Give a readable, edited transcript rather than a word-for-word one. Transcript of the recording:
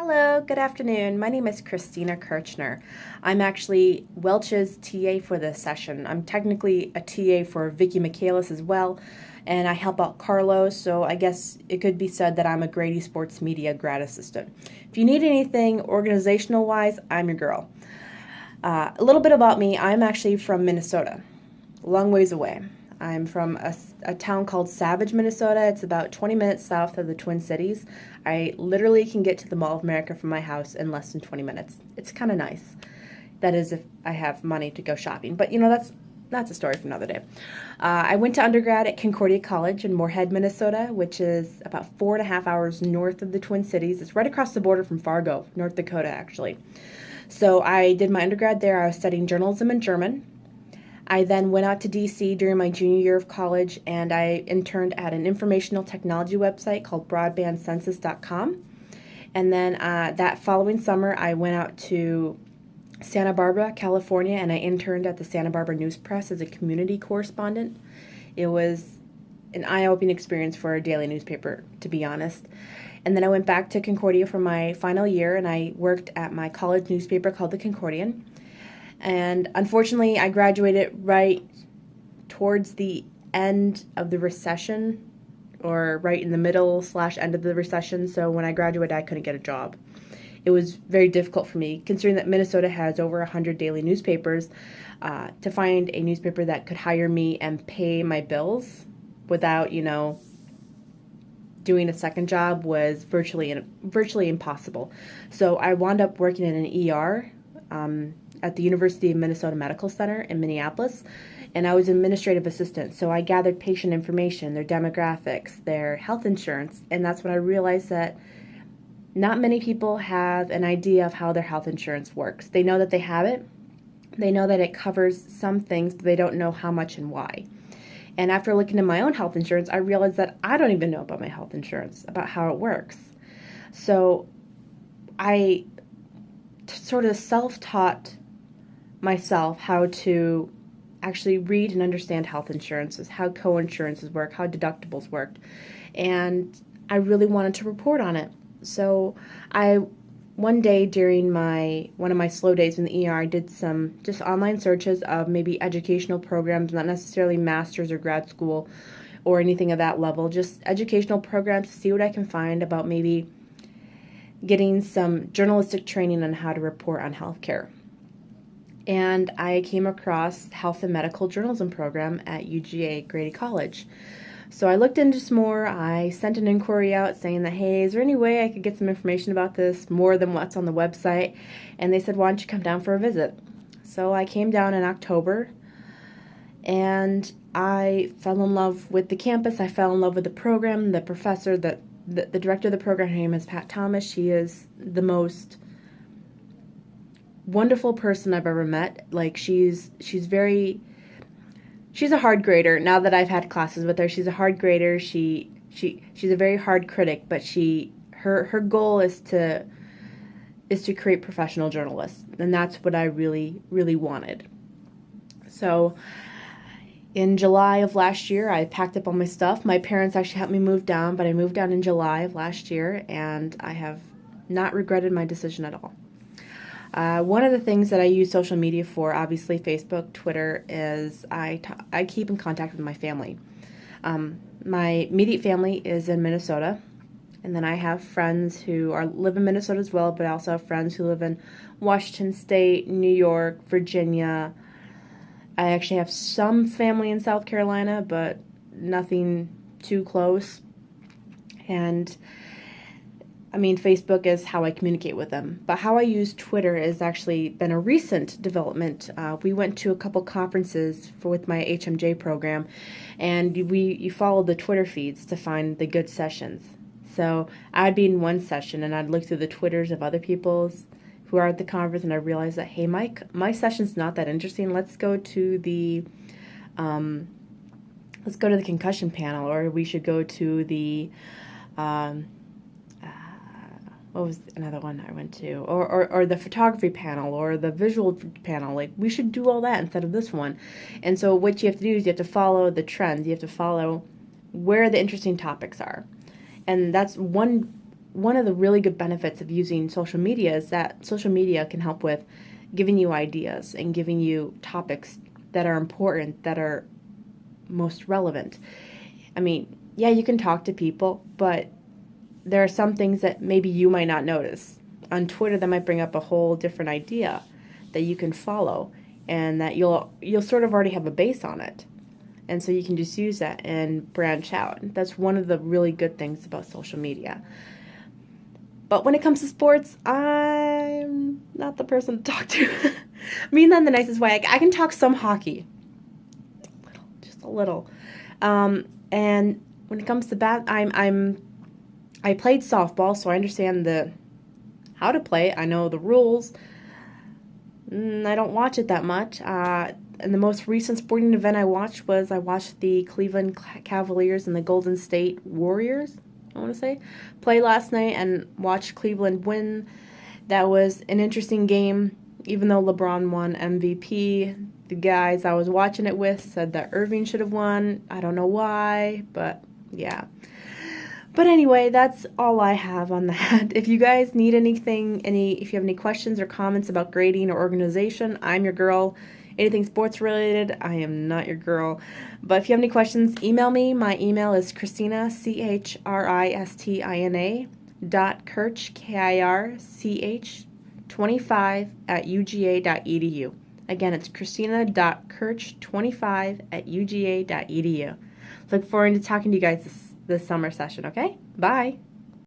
Hello, good afternoon. My name is Christina Kirchner. I'm actually Welch's TA for this session. I'm technically a TA for Vicky Michaelis as well, and I help out Carlos, so I guess it could be said that I'm a Grady Sports Media grad assistant. If you need anything organizational-wise, I'm your girl. A little bit about me, I'm actually from Minnesota, a long ways away. I'm from a town called Savage, Minnesota. It's about 20 minutes south of the Twin Cities. I literally can get to the Mall of America from my house in less than 20 minutes. It's kind of nice. That is if I have money to go shopping. But that's a story for another day. I went to undergrad at Concordia College in Moorhead, Minnesota, which is about 4.5 hours north of the Twin Cities. It's right across the border from Fargo, North Dakota, actually. So I did my undergrad there. I was studying journalism and German. I then went out to DC during my junior year of college, and I interned at an informational technology website called broadbandcensus.com. And then that following summer, I went out to Santa Barbara, California, and I interned at the Santa Barbara News Press as a community correspondent. It was an eye-opening experience for a daily newspaper, to be honest. And then I went back to Concordia for my final year, and I worked at my college newspaper called the Concordian. And unfortunately, I graduated right towards the end of the recession, or right in the middle / end of the recession. So when I graduated, I couldn't get a job. It was very difficult for me, considering that Minnesota has over 100 daily newspapers. To find a newspaper that could hire me and pay my bills without, doing a second job was virtually impossible. So I wound up working in an ER. At the University of Minnesota Medical Center in Minneapolis, and I was an administrative assistant. So I gathered patient information, their demographics, their health insurance, and that's when I realized that not many people have an idea of how their health insurance works. They know that they have it, they know that it covers some things, but they don't know how much and why. And after looking at my own health insurance, I realized that I don't even know about my health insurance, about how it works. So I sort of self-taught myself how to actually read and understand health insurances, how co-insurances work, how deductibles worked, and I really wanted to report on it. So one day during one of my slow days in the ER, I did some just online searches of maybe educational programs, not necessarily master's or grad school or anything of that level, just educational programs to see what I can find about maybe getting some journalistic training on how to report on healthcare. And I came across Health and Medical Journalism program at UGA Grady College. So I looked into some more. I sent an inquiry out saying that, hey, is there any way I could get some information about this, more than what's on the website? And they said, why don't you come down for a visit? So I came down in October, and I fell in love with the campus. I fell in love with the program, the professor, the director of the program. Her name is Pat Thomas. She is the most wonderful person I've ever met. Like she's a hard grader. Now that I've had classes with her, she's a hard grader. She's a very hard critic, but her goal is to create professional journalists, and that's what I really, really wanted. So in July of last year, I packed up all my stuff. My parents actually helped me move down, but I moved down in July of last year, and I have not regretted my decision at all. One of the things that I use social media for, obviously Facebook, Twitter, is I keep in contact with my family. My immediate family is in Minnesota, and then I have friends who live in Minnesota as well, but I also have friends who live in Washington State, New York, Virginia. I actually have some family in South Carolina, but nothing too close. And Facebook is how I communicate with them. But how I use Twitter has actually been a recent development. We went to a couple conferences with my HMJ program, and you follow the Twitter feeds to find the good sessions. So I'd be in one session, and I'd look through the Twitters of other people's who are at the conference, and I realized that, hey, my session's not that interesting. Let's go to the concussion panel, or we should go to the what was another one I went to? Or the photography panel or the visual panel. Like, we should do all that instead of this one. And so what you have to do is you have to follow the trends. You have to follow where the interesting topics are. And that's one one of the really good benefits of using social media is that social media can help with giving you ideas and giving you topics that are important, that are most relevant. I mean, yeah, you can talk to people, but there are some things that maybe you might not notice. On Twitter, that might bring up a whole different idea that you can follow, and that you'll sort of already have a base on it. And so you can just use that and branch out. That's one of the really good things about social media. But when it comes to sports, I'm not the person to talk to. I mean that in the nicest way. I can talk some hockey, just a little. And when it comes to I played softball, so I understand how to play it. I know the rules. I don't watch it that much. And the most recent sporting event I watched the Cleveland Cavaliers and the Golden State Warriors, I want to say, play last night, and watched Cleveland win. That was an interesting game. Even though LeBron won MVP, the guys I was watching it with said that Irving should have won. I don't know why, but yeah. But anyway, that's all I have on that. If you guys need anything, if you have any questions or comments about grading or organization, I'm your girl. Anything sports related, I am not your girl. But if you have any questions, email me. My email is Christina, CHRISTINA, .Kirch, KIRCH, 25 at UGA.edu. Again, it's Christina.Kirch, 25 at UGA.edu. Look forward to talking to you guys this summer session, okay? Bye.